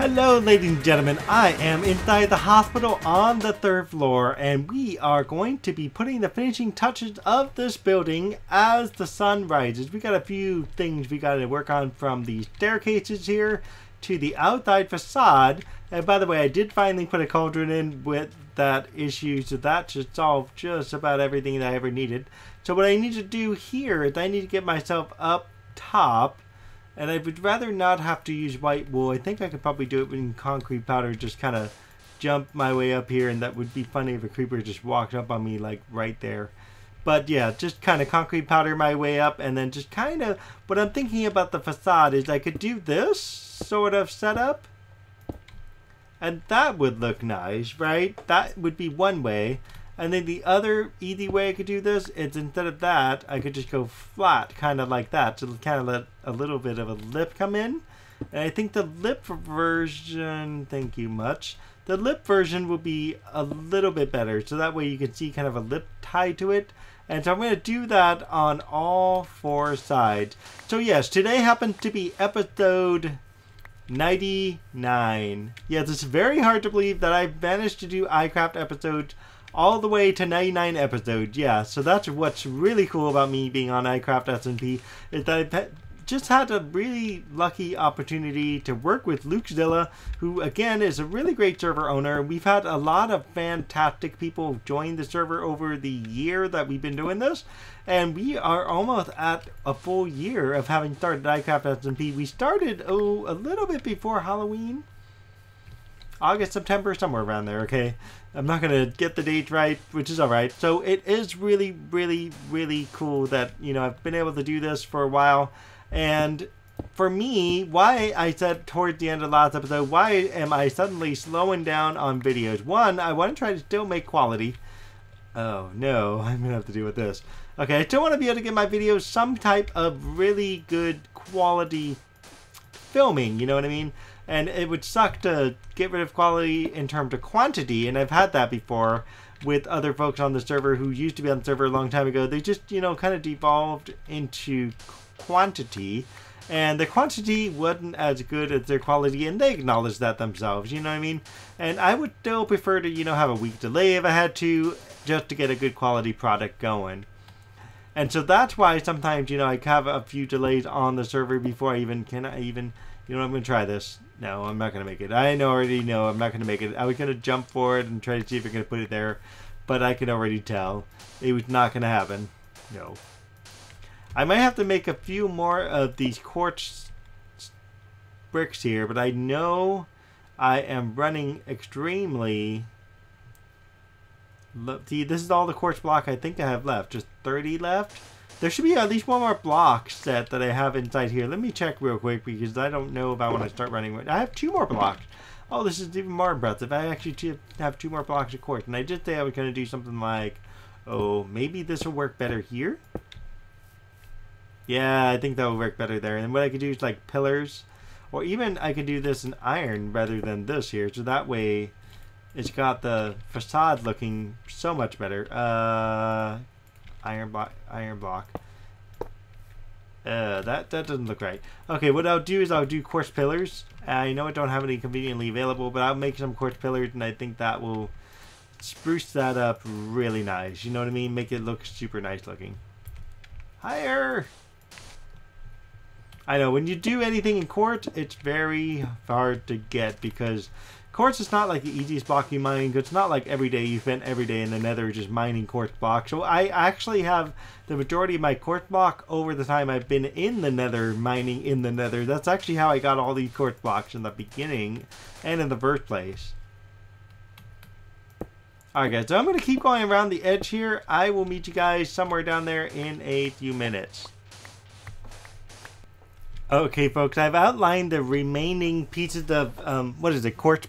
Hello ladies and gentlemen, I am inside the hospital on the 3rd floor and we are going to be putting the finishing touches of this building as the sun rises. We got a few things we got to work on, from the staircases here to the outside facade. And by the way, I did finally put a cauldron in with that issue, so that should solve just about everything that I ever needed. So what I need to do here is I need to get myself up top. And I would rather not have to use white wool. I think I could probably do it in concrete powder, just kind of jump my way up here, and that would be funny if a creeper just walked up on me like right there. But yeah, just kind of concrete powder my way up, and then just kind of, what I'm thinking about the facade is I could do this sort of setup. And that would look nice, right? That would be one way. And then the other easy way I could do this is, instead of that, I could just go flat, kind of like that. So kind of let a little bit of a lip come in. And I think the lip version, thank you much. The lip version will be a little bit better. So that way you can see kind of a lip tied to it. And so I'm going to do that on all 4 sides. So yes, today happens to be episode 99. Yes, it's very hard to believe that I've managed to do iCraft episodes all the way to 99 episodes. Yeah, so that's what's really cool about me being on iCraft SMP, is that I've just had a really lucky opportunity to work with Lukezilla, who again is a really great server owner. We've had a lot of fantastic people join the server over the year that we've been doing this, and we are almost at a full year of having started iCraft SMP. We started a little bit before Halloween. August, September, somewhere around there, okay? I'm not going to get the date right, which is alright. So it is really, really, really cool that, you know, I've been able to do this for a while. And for me, why I said towards the end of the last episode, why am I suddenly slowing down on videos? One, I want to try to still make quality. Oh, no, I'm going to have to deal with this. Okay, I still want to be able to get my videos some type of really good quality filming, you know what I mean? And it would suck to get rid of quality in terms of quantity, and I've had that before with other folks on the server who used to be on the server a long time ago. They just, you know, kind of devolved into quantity, and the quantity wasn't as good as their quality, and they acknowledged that themselves, you know what I mean? And I would still prefer to, you know, have a week delay if I had to, just to get a good quality product going. And so that's why sometimes, you know, I have a few delays on the server before I even you know, I'm going to try this. No, I'm not going to make it. I already know I'm not going to make it. I was going to jump for it and try to see if I can put it there, but I can already tell it was not going to happen. No. I might have to make a few more of these quartz bricks here, but I know I am running extremely... See, this is all the quartz block I think I have left. Just 30 left. There should be at least one more block set that I have inside here. Let me check real quick, because I don't know if I want to start running. I have 2 more blocks. Oh, this is even more impressive. I actually have 2 more blocks of quartz. And I did say I was going to do something like, oh, maybe this will work better here? Yeah, I think that will work better there. And what I could do is like pillars. Or even I could do this in iron rather than this here. So that way it's got the facade looking so much better. Iron block. That doesn't look right. Okay, what I'll do is I'll do quartz pillars. I know I don't have any conveniently available, but I'll make some quartz pillars, and I think that will spruce that up really nice. You know what I mean? Make it look super nice looking. Higher! I know, when you do anything in quartz, it's very hard to get, because quartz is not like the easiest block you mine. It's not like every day you spend every day in the Nether just mining quartz blocks. So I actually have the majority of my quartz block over the time I've been in the Nether, mining in the Nether. That's actually how I got all these quartz blocks in the beginning and in the first place. Alright guys, so I'm going to keep going around the edge here. I will meet you guys somewhere down there in a few minutes. Okay folks, I've outlined the remaining pieces of, what is it, quartz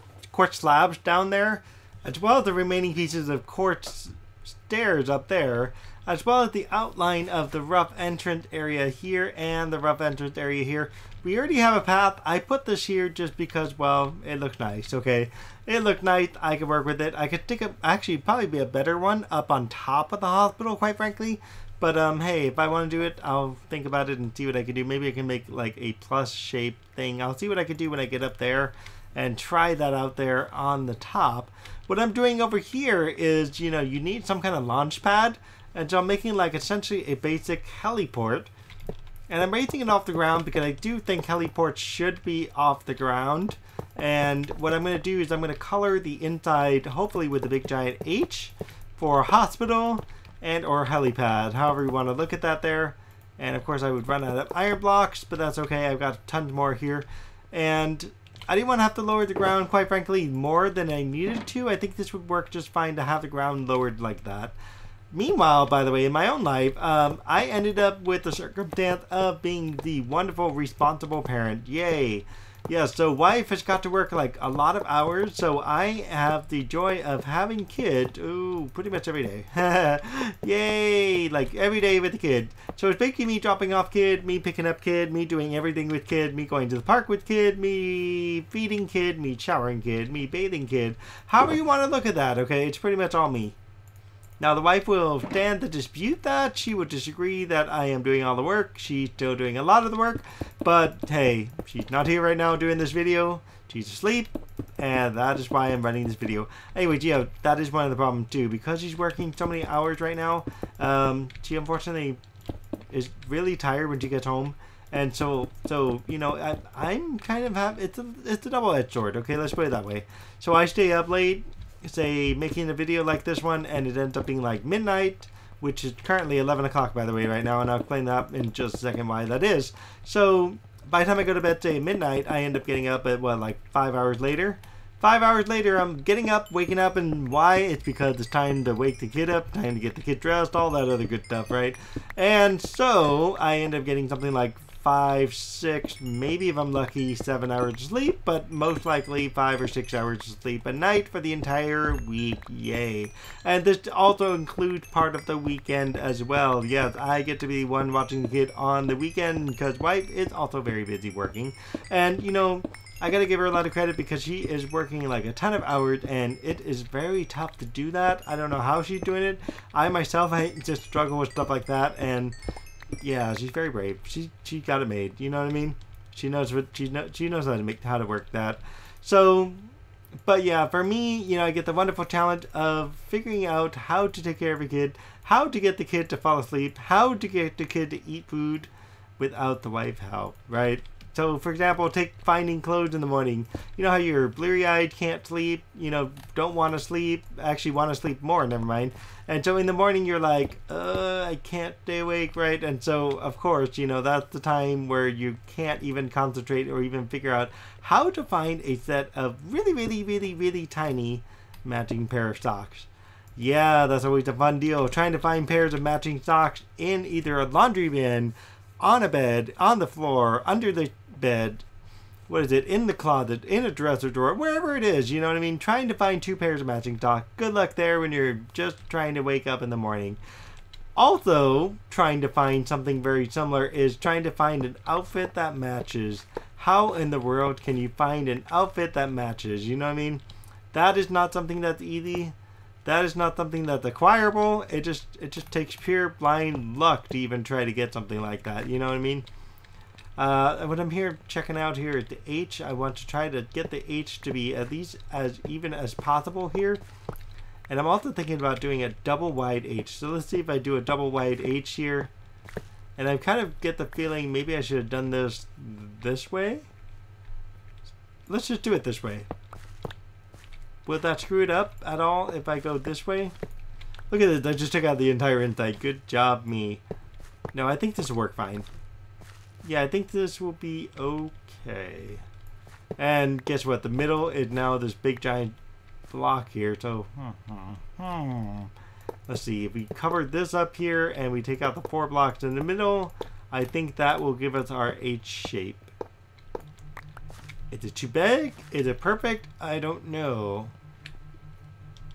slabs down there, as well as the remaining pieces of quartz stairs up there, as well as the outline of the rough entrance area here and the rough entrance area here. We already have a path. I put this here just because, well, it looks nice, okay? It looked nice. I could work with it. I could stick up, actually probably be a better one up on top of the hospital, quite frankly. But hey, if I want to do it, I'll think about it and see what I can do. Maybe I can make like a plus shape thing. I'll see what I can do when I get up there. and try that out there on the top. What I'm doing over here is, you need some kind of launch pad. And so I'm making like essentially a basic heliport. And I'm raising it off the ground because I do think heliports should be off the ground. And what I'm going to do is I'm going to color the inside, hopefully with the big giant H, for hospital and or helipad, however you want to look at that there. And of course I would run out of iron blocks, but that's okay. I've got tons more here. And I didn't want to have to lower the ground, quite frankly, more than I needed to. I think this would work just fine to have the ground lowered like that. Meanwhile, by the way, in my own life, I ended up with the circumstance of being the wonderful, responsible parent. Yay! Yeah, so wife has got to work like a lot of hours, so I have the joy of having kid, pretty much every day. Yay! Like every day with the kid. So it's basically me dropping off kid, me picking up kid, me doing everything with kid, me going to the park with kid, me feeding kid, me showering kid, me bathing kid. However you want to look at that, okay? It's pretty much all me. Now the wife will stand to dispute that. She would disagree that I am doing all the work. She's still doing a lot of the work. But hey, she's not here right now doing this video. She's asleep. And that is why I'm running this video. Anyway, yeah, that is one of the problems too. Because she's working so many hours right now, she unfortunately is really tired when she gets home. And so I'm kind of it's a double-edged sword. Okay, let's put it that way. So I stay up late, say making a video like this one, and it ends up being like midnight, which is currently 11 o'clock by the way right now, and I'll explain that in just a second why that is. So by the time I go to bed, say midnight, I end up getting up at what, like 5 hours later. 5 hours later I'm getting up, waking up, and why? It's because it's time to wake the kid up, time to get the kid dressed, all that other good stuff, right? And so I end up getting something like 5, 6, maybe if I'm lucky 7 hours of sleep, but most likely 5 or 6 hours of sleep a night for the entire week. Yay. And this also includes part of the weekend as well. Yes, I get to be the one watching the kid on the weekend because wife is also very busy working. And I gotta give her a lot of credit because she is working like a ton of hours, and it is very tough to do that. I don't know how she's doing it. I myself, I just struggle with stuff like that, and yeah, she's very brave. She got it made. You know what I mean? She knows how to work that. So, but yeah, for me, I get the wonderful challenge of figuring out how to take care of a kid, how to get the kid to fall asleep, how to get the kid to eat food without the wife help, right? So, for example, take finding clothes in the morning. You know how you're bleary-eyed, can't sleep, don't want to sleep, actually want to sleep more, never mind. And so in the morning you're like, I can't stay awake, right? And so, of course, that's the time where you can't even concentrate or even figure out how to find a set of really, really, really, really tiny matching pair of socks. Yeah, that's always a fun deal, trying to find pairs of matching socks in either a laundry bin, on a bed, on the floor, under the bed, in the closet, in a dresser drawer, wherever it is, you know what I mean? Trying to find 2 pairs of matching socks. Good luck there when you're just trying to wake up in the morning. Also, trying to find something very similar is trying to find an outfit that matches. How in the world can you find an outfit that matches? You know what I mean? That is not something that's easy. That is not something that's acquirable. It just takes pure blind luck to even try to get something like that. You know what I mean? What I'm here checking out here at the H, I want to try to get the H to be at least as even as possible here. And I'm also thinking about doing a double wide H. So let's see if I do a double wide H here. And I kind of get the feeling maybe I should have done this way. Let's just do it this way. Will that screw it up at all if I go this way? Look at this, I just took out the entire inside. Good job, me. No, I think this will work fine. Yeah, I think this will be okay. And guess what? The middle is now this big giant block here. So, let's see. If we cover this up here and we take out the 4 blocks in the middle, I think that will give us our H shape. Is it too big? Is it perfect? I don't know.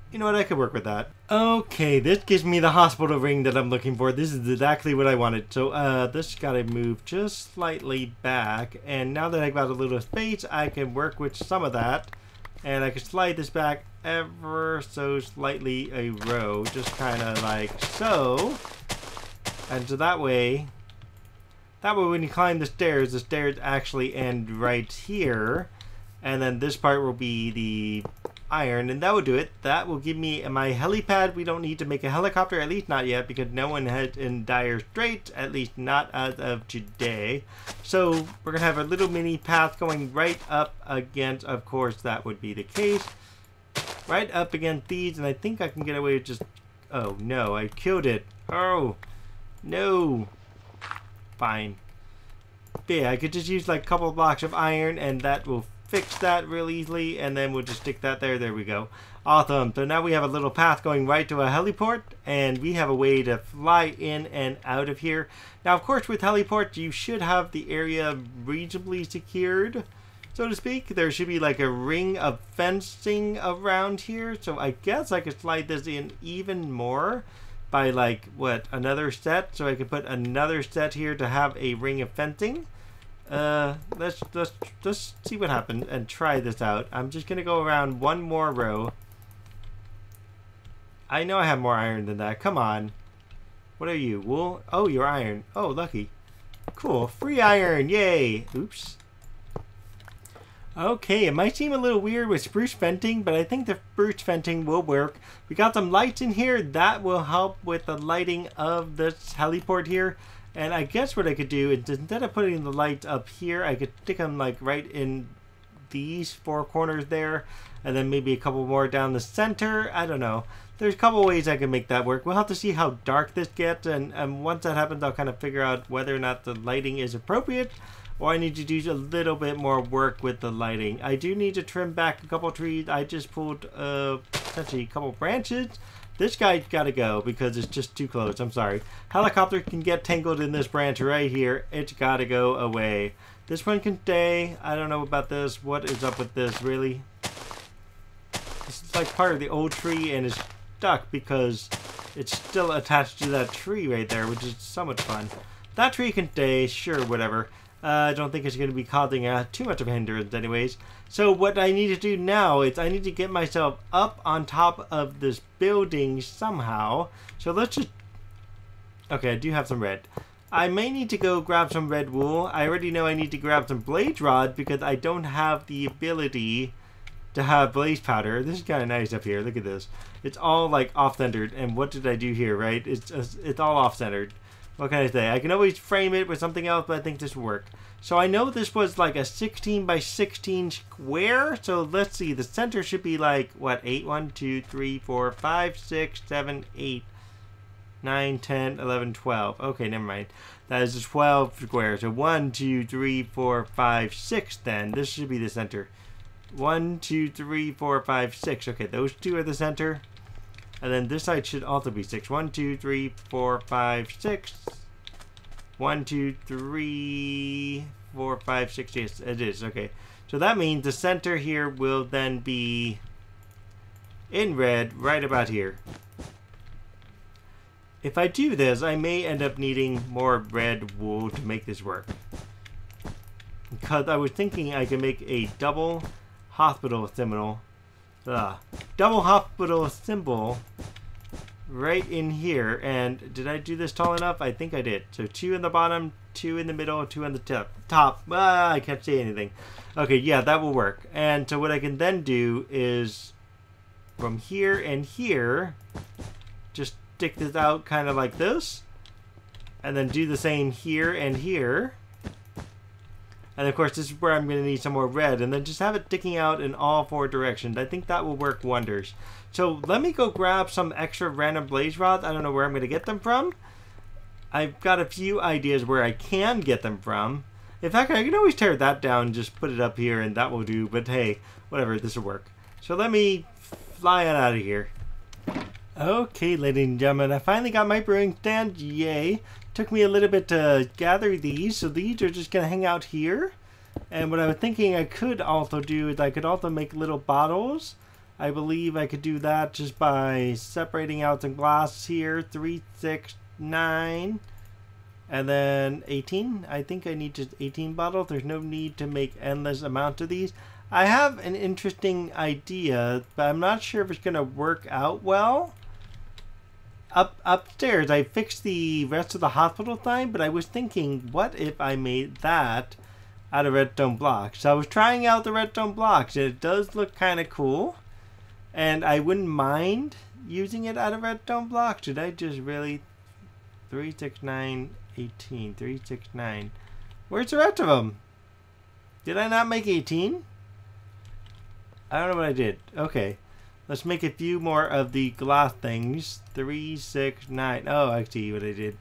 You know what? I could work with that. Okay, this gives me the hospital ring that I'm looking for. This is exactly what I wanted. So, this got to move just slightly back. And now that I've got a little space, I can work with some of that. And I can slide this back ever so slightly a row. Just kind of like so. And so that way when you climb the stairs actually end right here. And then this part will be the iron, and that will do it. That will give me my helipad. We don't need to make a helicopter, at least not yet, because no one is in dire straits, at least not as of today. So we're gonna have a little mini path going right up against, of course that would be the case, right up against these, and I think I can get away with just, oh no, I killed it. Oh no. Fine. But yeah, I could just use like a couple of blocks of iron, and that will fix that real easily, and then we'll just stick that there. There we go. Awesome. So now we have a little path going right to a heliport, and we have a way to fly in and out of here. Now, of course, with heliports, you should have the area reasonably secured, so to speak. There should be like a ring of fencing around here, so I guess I could slide this in even more by like, what, another set? So I could put another set here to have a ring of fencing. Let's see what happens and try this out. I'm just gonna go around one more row. I know I have more iron than that. Come on. What are you? Wool? Oh, you're iron. Oh, lucky. Cool. Free iron. Yay. Oops. Okay, it might seem a little weird with spruce venting, but I think the spruce venting will work. We got some lights in here. That will help with the lighting of this heliport here. And I guess what I could do is, instead of putting the lights up here, I could stick them like right in these four corners there, and then maybe a couple more down the center. I don't know. There's a couple ways I can make that work. We'll have to see how dark this gets, and once that happens, I'll kind of figure out whether or not the lighting is appropriate, or I need to do a little bit more work with the lighting. I do need to trim back a couple trees. I just pulled essentially a couple branches. This guy's got to go because it's just too close. I'm sorry. Helicopter can get tangled in this branch right here. It's got to go away. This one can stay. I don't know about this. What is up with this, really? This is like part of the old tree and is stuck because it's still attached to that tree right there, which is so much fun. That tree can stay. Sure, whatever. I don't think it's going to be causing too much of a hindrance anyways. So what I need to do now is I need to get myself up on top of this building somehow. So let's just... Okay, I do have some red. I may need to go grab some red wool. I already know I need to grab some blaze rod because I don't have the ability to have blaze powder. This is kind of nice up here. Look at this. It's all like off-centered. And what did I do here, right? It's all off-centered. What can I say? I can always frame it with something else, but I think this will work. So I know this was like a 16 by 16 square. So let's see. The center should be like, what, 8? 1, 2, 3, 4, 5, 6, 7, 8, 9, 10, 11, 12. Okay, never mind. That is a 12 square. So 1, 2, 3, 4, 5, 6 then. This should be the center. 1, 2, 3, 4, 5, 6. Okay, those two are the center. And then this side should also be 6. 1, 2, 3, 4, 5, 6. 1, 2, 3, 4, 5, 6. Yes, it is. Okay. So that means the center here will then be in red right about here. If I do this, I may end up needing more red wool to make this work. Because I was thinking I could make a double hospital symbol. Double hospital symbol right in here. And did I do this tall enough? I think I did. So 2 in the bottom, 2 in the middle, 2 on the top. I can't say anything. Okay, yeah, that will work. And so what I can then do is from here and here, just stick this out kind of like this. And then do the same here and here. And of course, this is where I'm going to need some more red. And then just have it sticking out in all 4 directions. I think that will work wonders. So let me go grab some extra random blaze rods. I don't know where I'm going to get them from. I've got a few ideas where I can get them from. In fact, I can always tear that down and just put it up here and that will do. But hey, whatever, this will work. So let me fly on out of here. Okay, ladies and gentlemen, I finally got my brewing stand. Yay. Took me a little bit to gather these, so these are just going to hang out here. And what I was thinking I could also do is I could also make little bottles. I believe I could do that just by separating out some glass here. 3, 6, 9, and then 18. I think I need just 18 bottles. There's no need to make endless amounts of these. I have an interesting idea, but I'm not sure if it's going to work out well. Upstairs, I fixed the rest of the hospital sign, but I was thinking, what if I made that out of redstone blocks. So I was trying out the redstone blocks, and it does look kind of cool. And I wouldn't mind using it out of redstone blocks. Did I just really... 3, 6, 9, 18. 3, 6, 9. Where's the rest of them? Did I not make 18? I don't know what I did. Okay. Let's make a few more of the glass things. 3, 6, 9. Oh, I see what I did.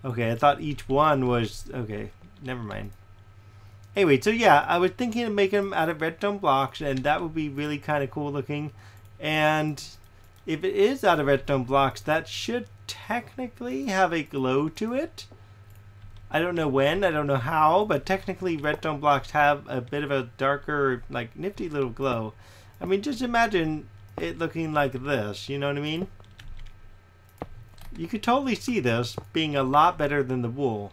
Okay, I thought each one was... Okay, never mind. Anyway, so yeah, I was thinking of making them out of redstone blocks, and that would be really kind of cool looking. And if it is out of redstone blocks, that should technically have a glow to it. I don't know when, I don't know how, but technically redstone blocks have a bit of a darker, like, nifty little glow. I mean, just imagine it looking like this, you know what I mean? You could totally see this being a lot better than the wool.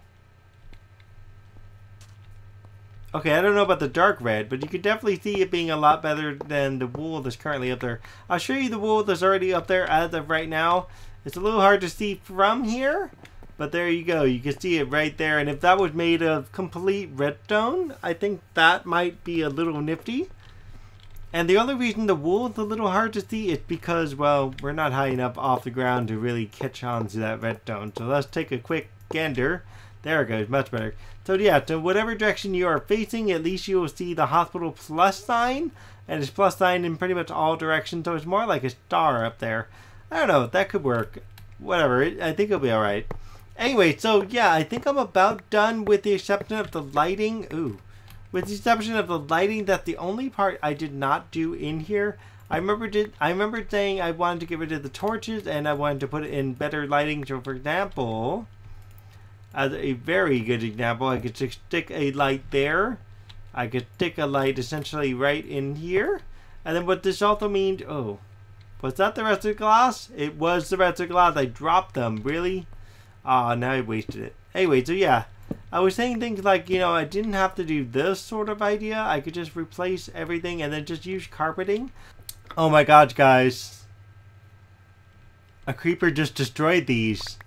Okay, I don't know about the dark red, but you could definitely see it being a lot better than the wool that's currently up there. I'll show you the wool that's already up there as of right now. It's a little hard to see from here, but there you go. You can see it right there. And if that was made of complete redstone, I think that might be a little nifty. And the only reason the wool is a little hard to see is because, well, we're not high enough off the ground to really catch on to that redstone. So let's take a quick gander. There it goes, much better. So yeah, so whatever direction you are facing, at least you will see the hospital plus sign. And it's plus sign in pretty much all directions, so it's more like a star up there. I don't know, that could work. Whatever, I think it'll be alright. Anyway, so yeah, I think I'm about done with the exception of the lighting. Ooh. With the exception of the lighting, that's the only part I did not do in here. I remember saying I wanted to get rid of the torches and I wanted to put it in better lighting. So for example, as a very good example, I could stick a light there. I could stick a light essentially right in here. And then what this also means, oh, was that the rest of the glass? It was the rest of the glass. I dropped them, really? Ah, now I wasted it. Anyway, so yeah. I was saying things like, you know, I didn't have to do this sort of idea. I could just replace everything and then just use carpeting. Oh my gosh, guys. A creeper just destroyed these.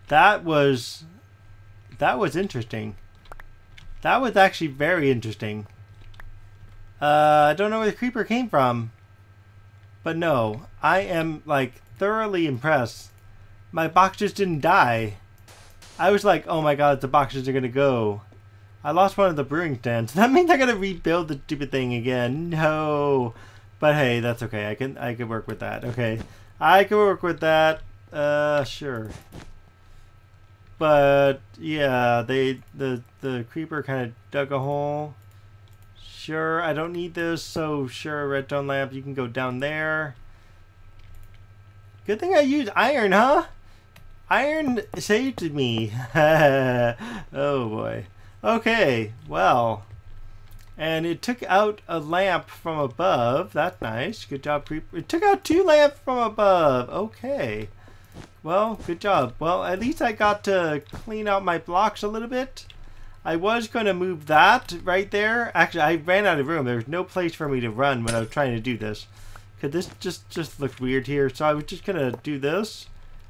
That was interesting. That was actually very interesting. I don't know where the creeper came from. But no, I am like thoroughly impressed. My box just didn't die. I was like, oh my god, the boxes are gonna go. I lost one of the brewing stands. That means I gotta rebuild the stupid thing again. No. But hey, that's okay. I can work with that. Okay. I can work with that. Sure. But yeah, the creeper kind of dug a hole. Sure, I don't need this, so sure, redstone lamp, you can go down there. Good thing I used iron, huh? Iron saved me. Oh boy. Okay, well. And it took out a lamp from above. That's nice. Good job, creeper. It took out 2 lamps from above. Okay. Well, good job. Well, at least I got to clean out my blocks a little bit. I was going to move that right there. Actually, I ran out of room. There was no place for me to run when I was trying to do this. Because this just looked weird here. So I was just going to do this.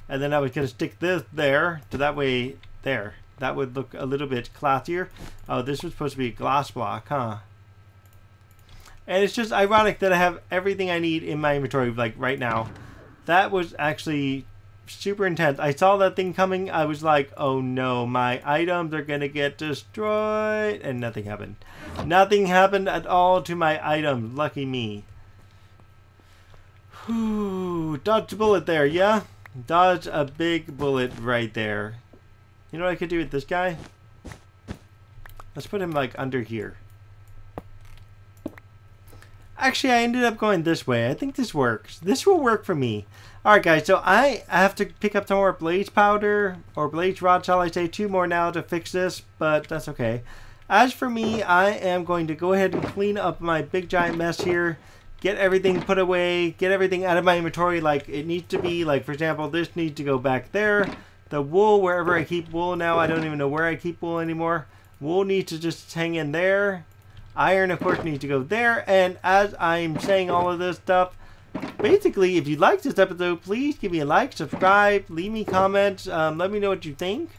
And then I was going to stick this there. So that way, there. That would look a little bit classier. Oh, this was supposed to be a glass block, huh? And it's just ironic that I have everything I need in my inventory, like, right now. That was actually super intense. I saw that thing coming. I was like, oh no, my items are going to get destroyed. And nothing happened. Nothing happened at all to my items. Lucky me. Whew. Dodged a bullet there, yeah? Dodge a big bullet right there. You know what I could do with this guy? Let's put him like under here. Actually, I ended up going this way. I think this works. This will work for me. Alright guys, so I have to pick up some more blaze powder, or blaze rod, shall I say, 2 more now to fix this, but that's okay. As for me, I am going to go ahead and clean up my big giant mess here. Get everything put away, get everything out of my inventory like it needs to be. Like, for example, this needs to go back there. The wool, wherever I keep wool now, I don't even know where I keep wool anymore. Wool needs to just hang in there. Iron, of course, needs to go there. And as I'm saying all of this stuff, basically, if you liked this episode, please give me a like, subscribe, leave me comments, let me know what you think.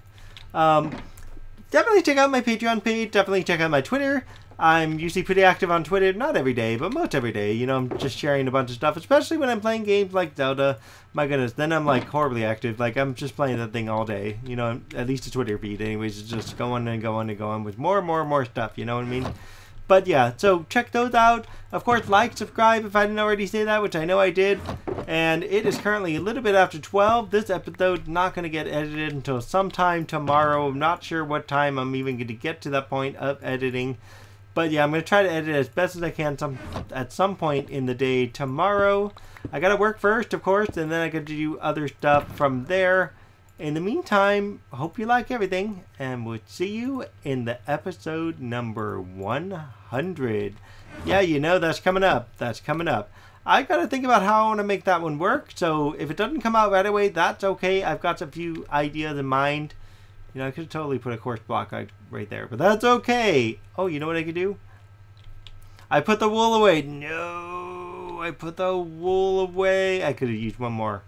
definitely check out my Patreon page. Definitely check out my Twitter. I'm usually pretty active on Twitter, not every day, but most every day. You know, I'm just sharing a bunch of stuff, especially when I'm playing games like Zelda. My goodness, then I'm like horribly active. Like I'm just playing that thing all day. You know, at least the Twitter feed anyways, it's just going and going and going with more and more and more stuff, you know what I mean? But yeah, so check those out. Of course, like, subscribe if I didn't already say that, which I know I did. And it is currently a little bit after 12. This episode's not going to get edited until sometime tomorrow. I'm not sure what time I'm even going to get to that point of editing. But yeah, I'm going to try to edit as best as I can at some point in the day tomorrow. I got to work first, of course, and then I got to do other stuff from there. In the meantime, hope you like everything, and we'll see you in the episode number 100. Yeah, you know, that's coming up. That's coming up. I got to think about how I want to make that one work, so if it doesn't come out right away, that's okay. I've got a few ideas in mind. You know, I could totally put a course block right there, but that's okay. Oh, you know what I could do? I put the wool away. No, I put the wool away. I could have used one more.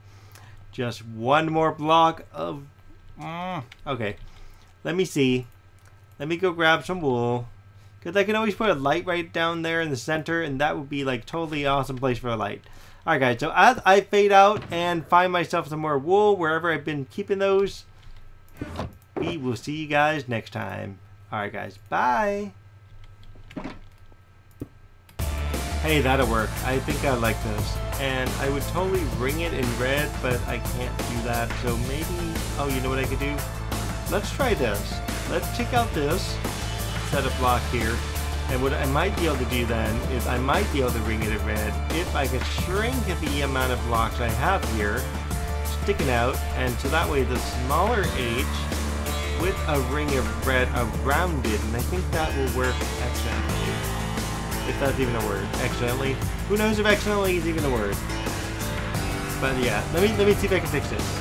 Just one more block of... Okay. Let me see. Let me go grab some wool. Because I can always put a light right down there in the center. And that would be like totally awesome place for a light. Alright guys. So as I fade out and find myself some more wool. Wherever I've been keeping those. We will see you guys next time. Alright guys. Bye. Hey, that'll work. I think I like this. And I would totally ring it in red, but I can't do that. So maybe... Oh, you know what I could do? Let's try this. Let's check out this set of block here. And what I might be able to do then is I might be able to ring it in red if I could shrink the amount of blocks I have here sticking out. And so that way the smaller H with a ring of red around it. And I think that will work excellently. If that's even a word. Accidentally. Who knows if accidentally is even a word. But yeah, let me see if I can fix this.